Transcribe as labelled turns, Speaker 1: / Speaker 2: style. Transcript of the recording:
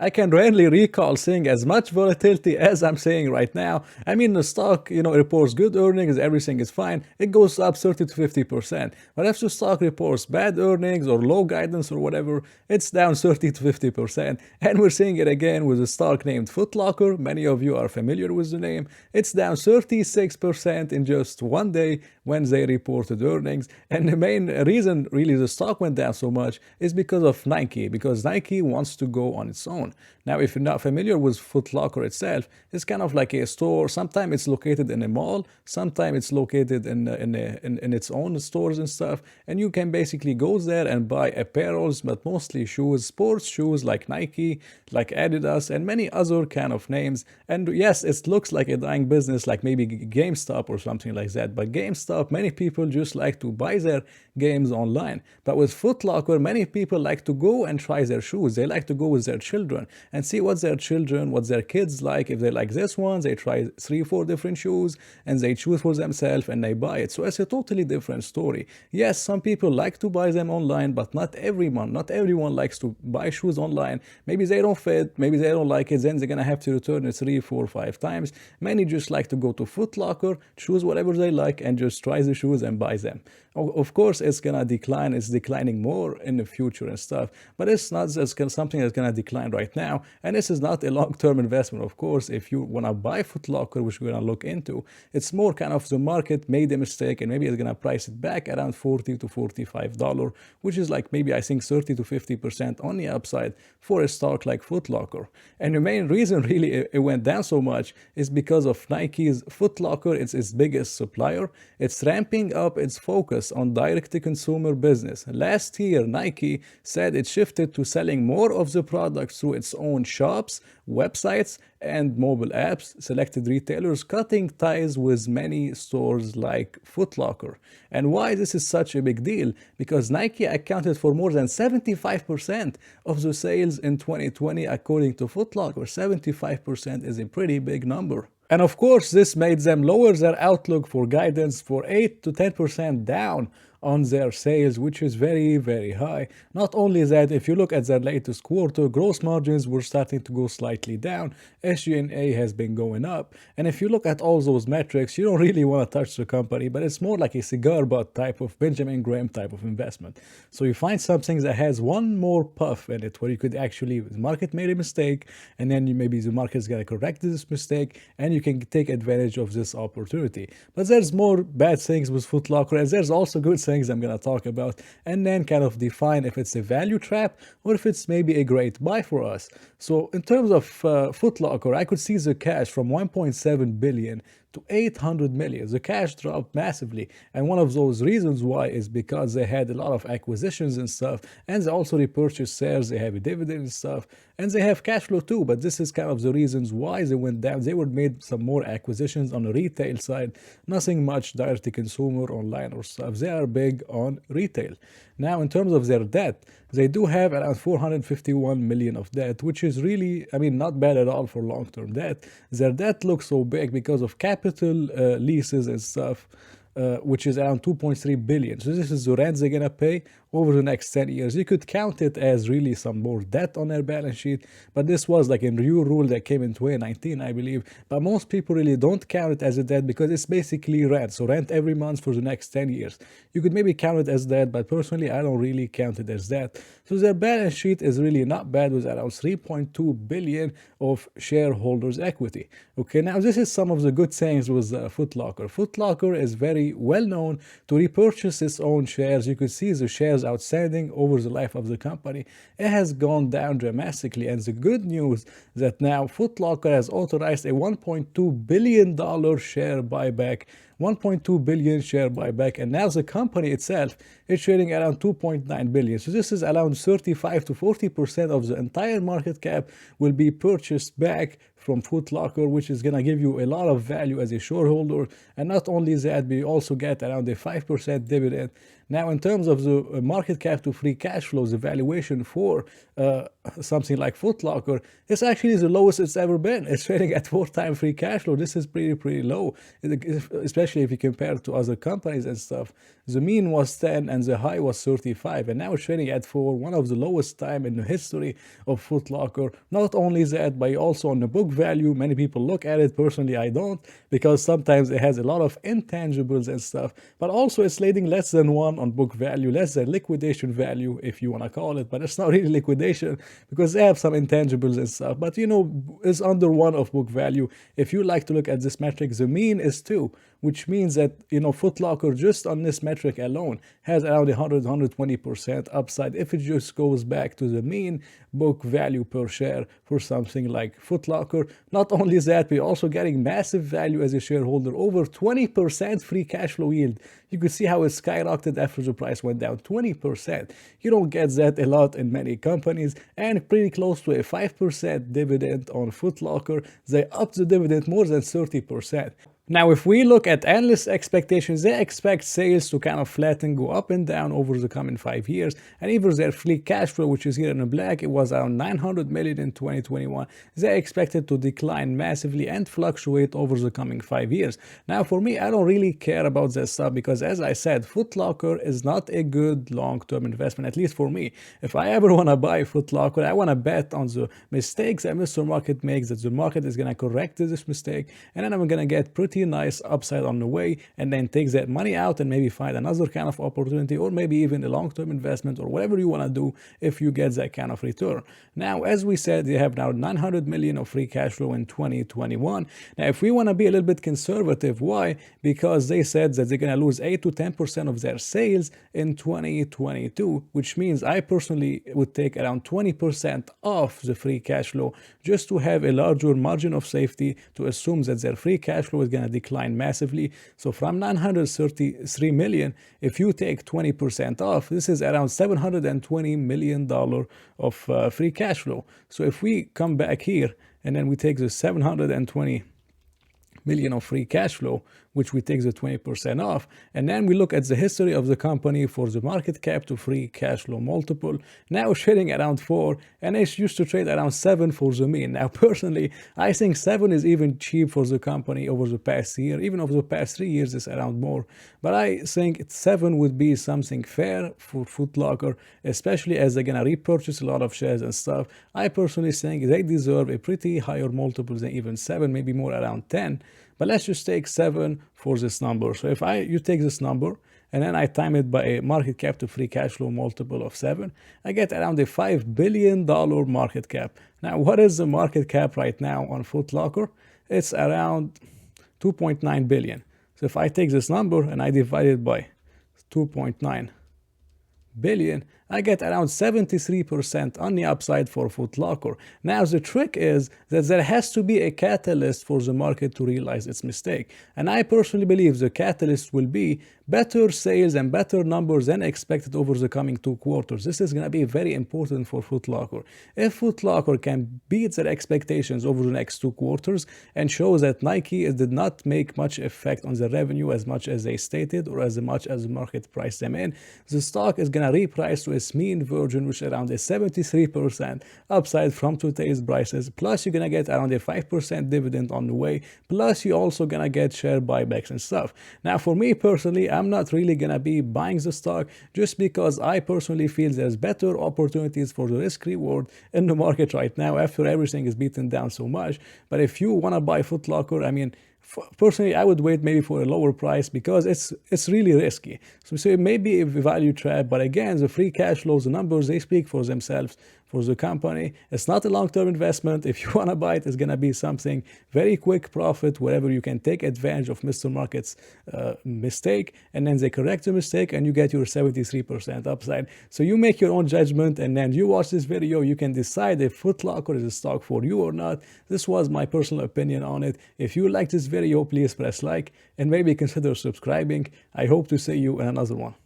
Speaker 1: I can rarely recall seeing as much volatility as I'm seeing right now. I mean, the stock, reports good earnings, everything is fine. It goes up 30 to 50%. But if the stock reports bad earnings or low guidance or whatever, it's down 30 to 50%. And we're seeing it again with a stock named Footlocker. Many of you are familiar with the name. It's down 36% in just one day when they reported earnings. And the main reason really the stock went down so much is because of Nike, because Nike wants to go on its own. Now, if you're not familiar with Footlocker itself, it's kind of like a store. Sometimes it's located in a mall, sometimes it's located in its own stores and stuff. And you can basically go there and buy apparels, but mostly shoes, sports shoes like Nike, like Adidas, and many other kind of names. And yes, it looks like a dying business, like maybe GameStop or something like that. But GameStop, many people just like to buy their games online. But with Footlocker, many people like to go and try their shoes. They like to go with their children and see what their kids like. If they like this one, they try 3, 4 different shoes and they choose for themselves and they buy it. So it's a totally different story. Yes, some people like to buy them online, but not everyone. Not everyone likes to buy shoes online. Maybe they don't fit, maybe they don't like it, then they're gonna have to return it 3, 4, 5 times. Many just like to go to Footlocker, choose whatever they like, and just try the shoes and buy them. Of course, it's gonna decline. It's declining more in the future and stuff, but it's not just something that's gonna decline right now. And this is not a long-term investment, of course. If you wanna buy Footlocker, which we're gonna look into, it's more kind of the market made a mistake and maybe it's gonna price it back around $40 to $45, which is like maybe I think 30 to 50% on the upside for a stock like Footlocker. And the main reason really it went down so much is because of Nike's Footlocker. It's its biggest supplier. It's ramping up its focus on direct-to-consumer business. Last year, Nike said it shifted to selling more of the products through its own shops, websites, and mobile apps, selected retailers cutting ties with many stores like Footlocker. And why this is such a big deal? Because Nike accounted for more than 75% of the sales in 2020 according to Footlocker. 75% is a pretty big number. And of course, this made them lower their outlook for guidance for 8 to 10% down on their sales, which is very, very high. Not only that, if you look at their latest quarter, gross margins were starting to go slightly down. SG&A has been going up. And if you look at all those metrics, you don't really want to touch the company, but it's more like a cigar butt type of Benjamin Graham type of investment. So you find something that has one more puff in it where you could actually, the market made a mistake, and then maybe the market's going to correct this mistake, and you can take advantage of this opportunity. But there's more bad things with Footlocker, and there's also good things I'm going to talk about, and then kind of define if it's a value trap or if it's maybe a great buy for us. So in terms of Footlocker, I could see the cash from 1.7 billion to 800 million. The cash dropped massively, and one of those reasons why is because they had a lot of acquisitions and stuff, and they also repurchased shares, they have a dividend and stuff, and they have cash flow too. But this is kind of the reasons why they went down. They would made some more acquisitions on the retail side, nothing much direct to consumer online or stuff. They are big on retail. Now, in terms of their debt, they do have around 451 million of debt, which is really, I mean, not bad at all for long-term debt. Their debt looks so big because of capital leases and stuff, which is around 2.3 billion. So this is the rent they're gonna pay over the next 10 years. You could count it as really some more debt on their balance sheet, but this was like a new rule that came in 2019, I believe. But most people really don't count it as a debt because it's basically rent. So rent every month for the next 10 years. You could maybe count it as debt, but personally, I don't really count it as that. So their balance sheet is really not bad with around 3.2 billion of shareholders' equity. Okay, now this is some of the good things with Footlocker. Footlocker is very well known to repurchase its own shares. You could see the shares outstanding over the life of the company. It has gone down dramatically, and the good news that now Footlocker has authorized a $1.2 billion share buyback, 1.2 billion share buyback, and now the company itself is trading around 2.9 billion. So this is around 35 to 40% of the entire market cap will be purchased back from Footlocker, which is going to give you a lot of value as a shareholder. And not only that, we also get around a 5% dividend. Now, in terms of the market cap to free cash flow, the valuation for something like Footlocker is actually the lowest it's ever been. It's trading at 4 times free cash flow. This is pretty low, especially especially if you compare it to other companies and stuff. The mean was 10 and the high was 35, and now it's trading at 4, one of the lowest time in the history of Footlocker. Not only that, but also on the book value, many people look at it. Personally, I don't, because sometimes it has a lot of intangibles and stuff, but also it's trading less than 1 on book value, less than liquidation value, if you want to call it, but it's not really liquidation because they have some intangibles and stuff, but it's under 1 of book value. If you like to look at this metric, the mean is 2, which means that Footlocker just on this metric alone has around 120% upside if it just goes back to the mean book value per share for something like Footlocker. Not only that, we're also getting massive value as a shareholder, over 20% free cash flow yield. You could see how it skyrocketed after the price went down. 20%. You don't get that a lot in many companies, and pretty close to a 5% dividend on Footlocker. They upped the dividend more than 30%. Now, if we look at analyst expectations, they expect sales to kind of flatten, go up and down over the coming 5 years. And even their free cash flow, which is here in the black, it was around 900 million in 2021. They expect it to decline massively and fluctuate over the coming 5 years. Now, for me, I don't really care about that stuff because, as I said, Footlocker is not a good long-term investment, at least for me. If I ever want to buy Footlocker, I want to bet on the mistakes that Mr. Market makes, that the market is going to correct this mistake, and then I'm going to get pretty nice upside on the way, and then take that money out and maybe find another kind of opportunity, or maybe even a long-term investment, or whatever you want to do if you get that kind of return. Now, as we said, they have now 900 million of free cash flow in 2021. Now, if we want to be a little bit conservative, why? Because they said that they're going to lose 8 to 10% of their sales in 2022, which means I personally would take around 20% off the free cash flow just to have a larger margin of safety, to assume that their free cash flow is going to decline massively. So from 933 million, if you take 20% off, this is around $720 million of free cash flow. So if we come back here and then we take the 720 million of free cash flow, which we take the 20% off, and then we look at the history of the company for the market cap to free cash flow multiple. Now it's trading around 4, and it used to trade around 7 for the mean. Now, personally, I think 7 is even cheap for the company over the past year. Even over the past 3 years, it's around more. But I think 7 would be something fair for Footlocker, especially as they're gonna repurchase a lot of shares and stuff. I personally think they deserve a pretty higher multiple than even 7, maybe more around 10. But let's just take 7 for this number. So if you take this number and then I time it by a market cap to free cash flow multiple of 7, I get around a $5 billion market cap. Now, what is the market cap right now on Footlocker? It's around 2.9 billion. So if I take this number and I divide it by 2.9 billion, I get around 73% on the upside for Footlocker. Now, the trick is that there has to be a catalyst for the market to realize its mistake. And I personally believe the catalyst will be better sales and better numbers than expected over the coming 2 quarters. This is going to be very important for Footlocker. If Footlocker can beat their expectations over the next 2 quarters and show that Nike did not make much effect on the revenue as much as they stated, or as much as the market priced them in, the stock is going to reprice to its mean version, which is around a 73% upside from today's prices. Plus, you're going to get around a 5% dividend on the way. Plus, you're also going to get share buybacks and stuff. Now, for me personally, I'm not really going to be buying the stock just because I personally feel there's better opportunities for the risk reward in the market right now after everything is beaten down so much. But if you want to buy Footlocker, I mean, personally, I would wait maybe for a lower price because it's really risky. So it may be a value trap, but again, the free cash flows, the numbers, they speak for themselves for the company. It's not a long-term investment. If you want to buy it, it's going to be something very quick profit, wherever you can take advantage of Mr. Market's mistake, and then they correct the mistake and you get your 73% upside. So you make your own judgment, and then you watch this video, you can decide if Footlocker is a stock for you or not. This was my personal opinion on it. If you like this video, please press like and maybe consider subscribing. I hope to see you in another one.